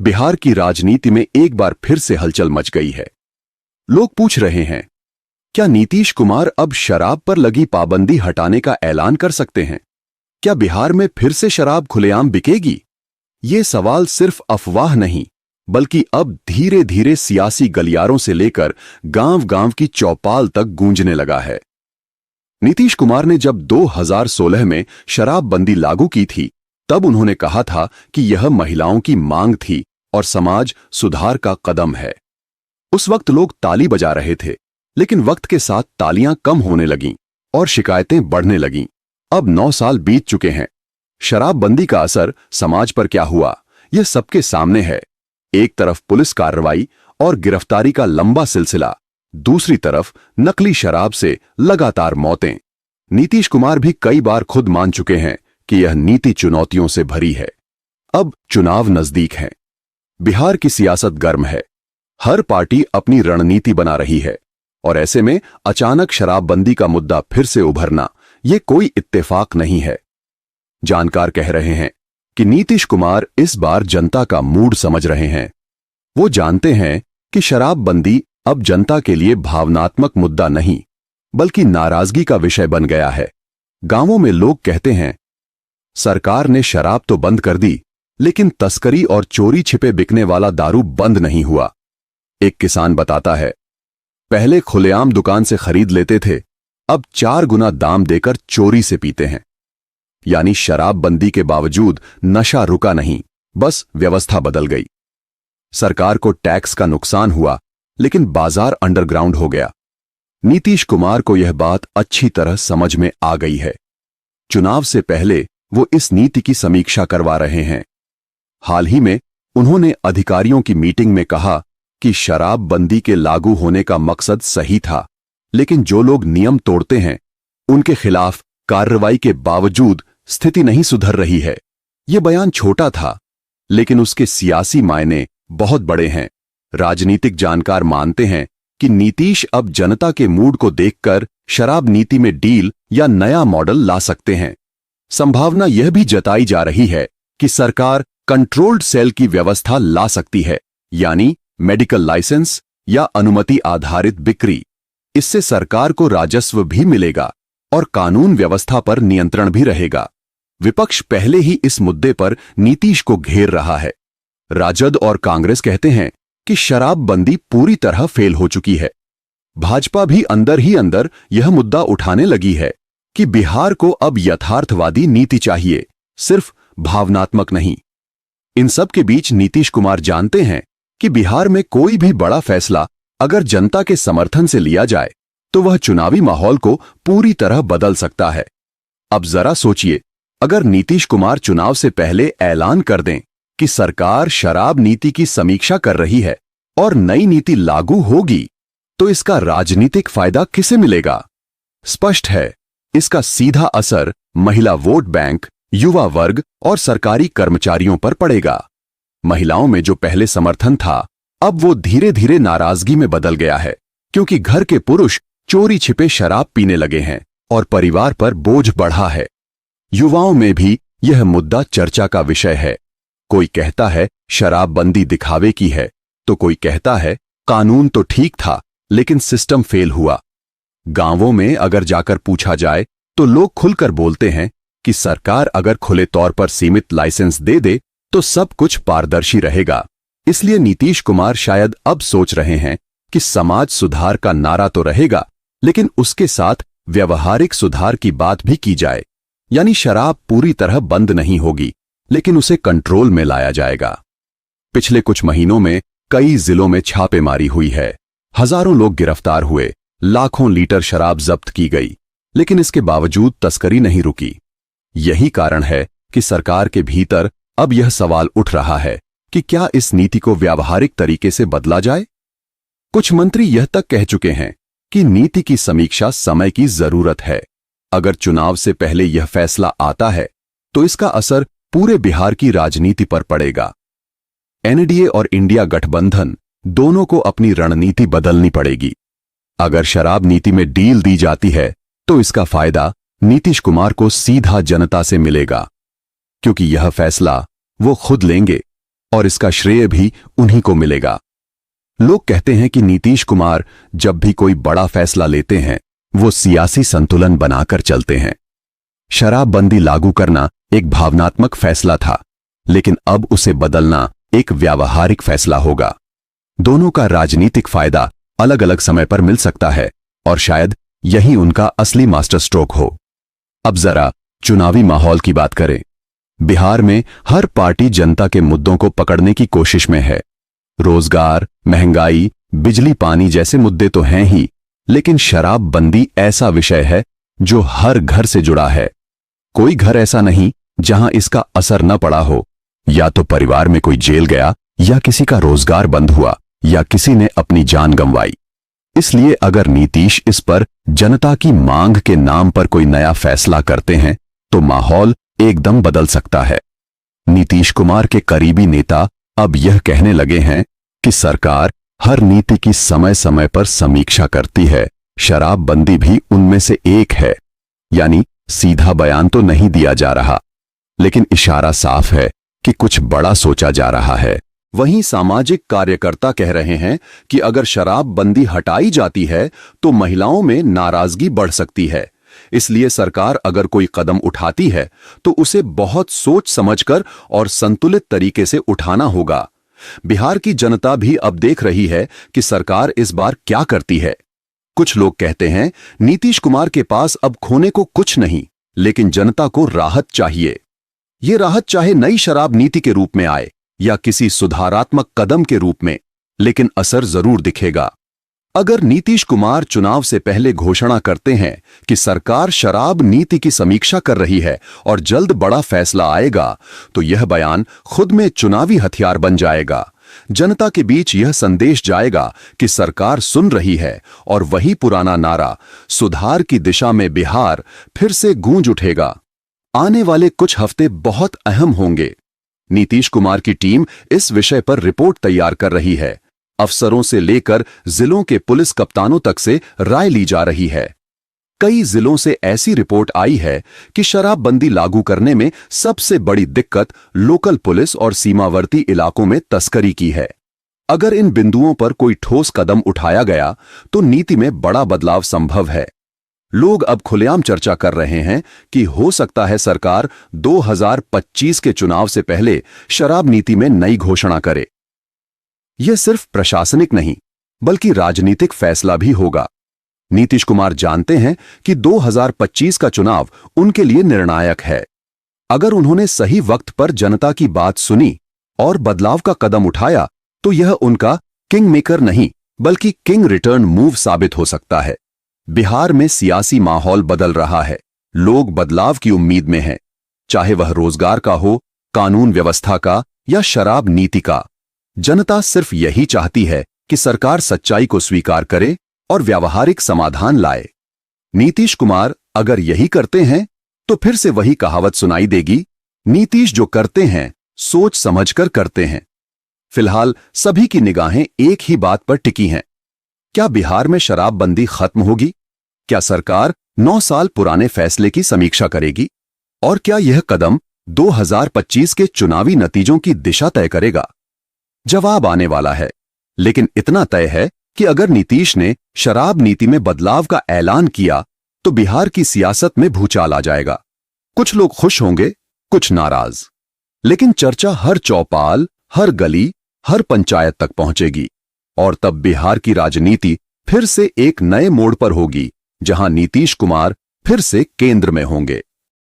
बिहार की राजनीति में एक बार फिर से हलचल मच गई है। लोग पूछ रहे हैं, क्या नीतीश कुमार अब शराब पर लगी पाबंदी हटाने का ऐलान कर सकते हैं? क्या बिहार में फिर से शराब खुलेआम बिकेगी? ये सवाल सिर्फ अफवाह नहीं, बल्कि अब धीरे धीरे सियासी गलियारों से लेकर गांव-गांव की चौपाल तक गूंजने लगा है। नीतीश कुमार ने जब 2016 में शराबबंदी लागू की थी, तब उन्होंने कहा था कि यह महिलाओं की मांग थी और समाज सुधार का कदम है। उस वक्त लोग ताली बजा रहे थे, लेकिन वक्त के साथ तालियां कम होने लगीं और शिकायतें बढ़ने लगीं। अब 9 साल बीत चुके हैं। शराबबंदी का असर समाज पर क्या हुआ, यह सबके सामने है। एक तरफ पुलिस कार्रवाई और गिरफ्तारी का लंबा सिलसिला, दूसरी तरफ नकली शराब से लगातार मौतें। नीतीश कुमार भी कई बार खुद मान चुके हैं कि यह नीति चुनौतियों से भरी है। अब चुनाव नजदीक हैं। बिहार की सियासत गर्म है। हर पार्टी अपनी रणनीति बना रही है और ऐसे में अचानक शराबबंदी का मुद्दा फिर से उभरना यह कोई इत्तेफाक नहीं है। जानकार कह रहे हैं कि नीतीश कुमार इस बार जनता का मूड समझ रहे हैं। वो जानते हैं कि शराबबंदी अब जनता के लिए भावनात्मक मुद्दा नहीं, बल्कि नाराजगी का विषय बन गया है। गांवों में लोग कहते हैं, सरकार ने शराब तो बंद कर दी, लेकिन तस्करी और चोरी छिपे बिकने वाला दारू बंद नहीं हुआ। एक किसान बताता है, पहले खुलेआम दुकान से खरीद लेते थे, अब 4 गुना दाम देकर चोरी से पीते हैं। यानी शराबबंदी के बावजूद नशा रुका नहीं, बस व्यवस्था बदल गई। सरकार को टैक्स का नुकसान हुआ, लेकिन बाजार अंडरग्राउंड हो गया। नीतीश कुमार को यह बात अच्छी तरह समझ में आ गई है। चुनाव से पहले वो इस नीति की समीक्षा करवा रहे हैं। हाल ही में उन्होंने अधिकारियों की मीटिंग में कहा कि शराबबंदी के लागू होने का मकसद सही था, लेकिन जो लोग नियम तोड़ते हैं उनके खिलाफ कार्रवाई के बावजूद स्थिति नहीं सुधर रही है। यह बयान छोटा था, लेकिन उसके सियासी मायने बहुत बड़े हैं। राजनीतिक जानकार मानते हैं कि नीतीश अब जनता के मूड को देखकर शराब नीति में डील या नया मॉडल ला सकते हैं। संभावना यह भी जताई जा रही है कि सरकार कंट्रोल्ड सेल की व्यवस्था ला सकती है, यानी मेडिकल लाइसेंस या अनुमति आधारित बिक्री। इससे सरकार को राजस्व भी मिलेगा और कानून व्यवस्था पर नियंत्रण भी रहेगा। विपक्ष पहले ही इस मुद्दे पर नीतीश को घेर रहा है। राजद और कांग्रेस कहते हैं कि शराबबंदी पूरी तरह फेल हो चुकी है। भाजपा भी अंदर ही अंदर यह मुद्दा उठाने लगी है कि बिहार को अब यथार्थवादी नीति चाहिए, सिर्फ भावनात्मक नहीं। इन सब के बीच नीतीश कुमार जानते हैं कि बिहार में कोई भी बड़ा फैसला अगर जनता के समर्थन से लिया जाए तो वह चुनावी माहौल को पूरी तरह बदल सकता है। अब जरा सोचिए, अगर नीतीश कुमार चुनाव से पहले ऐलान कर दें कि सरकार शराब नीति की समीक्षा कर रही है और नई नीति लागू होगी, तो इसका राजनीतिक फायदा किसे मिलेगा? स्पष्ट है, इसका सीधा असर महिला वोट बैंक, युवा वर्ग और सरकारी कर्मचारियों पर पड़ेगा। महिलाओं में जो पहले समर्थन था, अब वो धीरे धीरे नाराजगी में बदल गया है, क्योंकि घर के पुरुष चोरी छिपे शराब पीने लगे हैं और परिवार पर बोझ बढ़ा है। युवाओं में भी यह मुद्दा चर्चा का विषय है। कोई कहता है शराबबंदी दिखावे की है, तो कोई कहता है कानून तो ठीक था, लेकिन सिस्टम फेल हुआ। गांवों में अगर जाकर पूछा जाए तो लोग खुलकर बोलते हैं कि सरकार अगर खुले तौर पर सीमित लाइसेंस दे दे तो सब कुछ पारदर्शी रहेगा। इसलिए नीतीश कुमार शायद अब सोच रहे हैं कि समाज सुधार का नारा तो रहेगा, लेकिन उसके साथ व्यवहारिक सुधार की बात भी की जाए। यानी शराब पूरी तरह बंद नहीं होगी, लेकिन उसे कंट्रोल में लाया जाएगा। पिछले कुछ महीनों में कई जिलों में छापेमारी हुई है। हजारों लोग गिरफ्तार हुए, लाखों लीटर शराब जब्त की गई, लेकिन इसके बावजूद तस्करी नहीं रुकी। यही कारण है कि सरकार के भीतर अब यह सवाल उठ रहा है कि क्या इस नीति को व्यावहारिक तरीके से बदला जाए। कुछ मंत्री यह तक कह चुके हैं कि नीति की समीक्षा समय की जरूरत है। अगर चुनाव से पहले यह फैसला आता है तो इसका असर पूरे बिहार की राजनीति पर पड़ेगा। एनडीए और इंडिया गठबंधन दोनों को अपनी रणनीति बदलनी पड़ेगी। अगर शराब नीति में डील दी जाती है तो इसका फायदा नीतीश कुमार को सीधा जनता से मिलेगा, क्योंकि यह फैसला वो खुद लेंगे। और इसका श्रेय भी उन्हीं को मिलेगा। लोग कहते हैं कि नीतीश कुमार जब भी कोई बड़ा फैसला लेते हैं वो सियासी संतुलन बनाकर चलते हैं। शराबबंदी लागू करना एक भावनात्मक फैसला था, लेकिन अब उसे बदलना एक व्यावहारिक फैसला होगा। दोनों का राजनीतिक फायदा अलग अलग समय पर मिल सकता है और शायद यही उनका असली मास्टर स्ट्रोक हो। अब जरा चुनावी माहौल की बात करें। बिहार में हर पार्टी जनता के मुद्दों को पकड़ने की कोशिश में है। रोजगार, महंगाई, बिजली पानी जैसे मुद्दे तो हैं ही, लेकिन शराबबंदी ऐसा विषय है जो हर घर से जुड़ा है। कोई घर ऐसा नहीं जहां इसका असर न पड़ा हो। या तो परिवार में कोई जेल गया, या किसी का रोजगार बंद हुआ, या किसी ने अपनी जान गंवाई। इसलिए अगर नीतीश इस पर जनता की मांग के नाम पर कोई नया फैसला करते हैं तो माहौल एकदम बदल सकता है। नीतीश कुमार के करीबी नेता अब यह कहने लगे हैं कि सरकार हर नीति की समय समय पर समीक्षा करती है। शराबबंदी भी उनमें से एक है। यानी सीधा बयान तो नहीं दिया जा रहा, लेकिन इशारा साफ है कि कुछ बड़ा सोचा जा रहा है। वहीं सामाजिक कार्यकर्ता कह रहे हैं कि अगर शराबबंदी हटाई जाती है तो महिलाओं में नाराजगी बढ़ सकती है। इसलिए सरकार अगर कोई कदम उठाती है तो उसे बहुत सोच समझकर और संतुलित तरीके से उठाना होगा। बिहार की जनता भी अब देख रही है कि सरकार इस बार क्या करती है। कुछ लोग कहते हैं नीतीश कुमार के पास अब खोने को कुछ नहीं, लेकिन जनता को राहत चाहिए। ये राहत चाहे नई शराब नीति के रूप में आए या किसी सुधारात्मक कदम के रूप में, लेकिन असर जरूर दिखेगा। अगर नीतीश कुमार चुनाव से पहले घोषणा करते हैं कि सरकार शराब नीति की समीक्षा कर रही है और जल्द बड़ा फैसला आएगा, तो यह बयान खुद में चुनावी हथियार बन जाएगा। जनता के बीच यह संदेश जाएगा कि सरकार सुन रही है और वही पुराना नारा सुधार की दिशा में बिहार फिर से गूंज उठेगा। आने वाले कुछ हफ्ते बहुत अहम होंगे। नीतीश कुमार की टीम इस विषय पर रिपोर्ट तैयार कर रही है। अफसरों से लेकर जिलों के पुलिस कप्तानों तक से राय ली जा रही है। कई जिलों से ऐसी रिपोर्ट आई है कि शराबबंदी लागू करने में सबसे बड़ी दिक्कत लोकल पुलिस और सीमावर्ती इलाकों में तस्करी की है। अगर इन बिंदुओं पर कोई ठोस कदम उठाया गया तो नीति में बड़ा बदलाव संभव है। लोग अब खुलेआम चर्चा कर रहे हैं कि हो सकता है सरकार 2025 के चुनाव से पहले शराब नीति में नई घोषणा करे। यह सिर्फ प्रशासनिक नहीं, बल्कि राजनीतिक फैसला भी होगा। नीतीश कुमार जानते हैं कि 2025 का चुनाव उनके लिए निर्णायक है। अगर उन्होंने सही वक्त पर जनता की बात सुनी और बदलाव का कदम उठाया तो यह उनका किंग मेकर नहीं, बल्कि किंग रिटर्न मूव साबित हो सकता है। बिहार में सियासी माहौल बदल रहा है। लोग बदलाव की उम्मीद में हैं, चाहे वह रोजगार का हो, कानून व्यवस्था का या शराब नीति का। जनता सिर्फ यही चाहती है कि सरकार सच्चाई को स्वीकार करे और व्यावहारिक समाधान लाए। नीतीश कुमार अगर यही करते हैं तो फिर से वही कहावत सुनाई देगी, नीतीश जो करते हैं सोच समझकर करते हैं। फिलहाल सभी की निगाहें एक ही बात पर टिकी हैं। क्या बिहार में शराबबंदी खत्म होगी? क्या सरकार 9 साल पुराने फैसले की समीक्षा करेगी? और क्या यह कदम 2025 के चुनावी नतीजों की दिशा तय करेगा? जवाब आने वाला है, लेकिन इतना तय है कि अगर नीतीश ने शराब नीति में बदलाव का ऐलान किया तो बिहार की सियासत में भूचाल आ जाएगा। कुछ लोग खुश होंगे, कुछ नाराज, लेकिन चर्चा हर चौपाल, हर गली, हर पंचायत तक पहुंचेगी और तब बिहार की राजनीति फिर से एक नए मोड़ पर होगी, जहां नीतीश कुमार फिर से केंद्र में होंगे।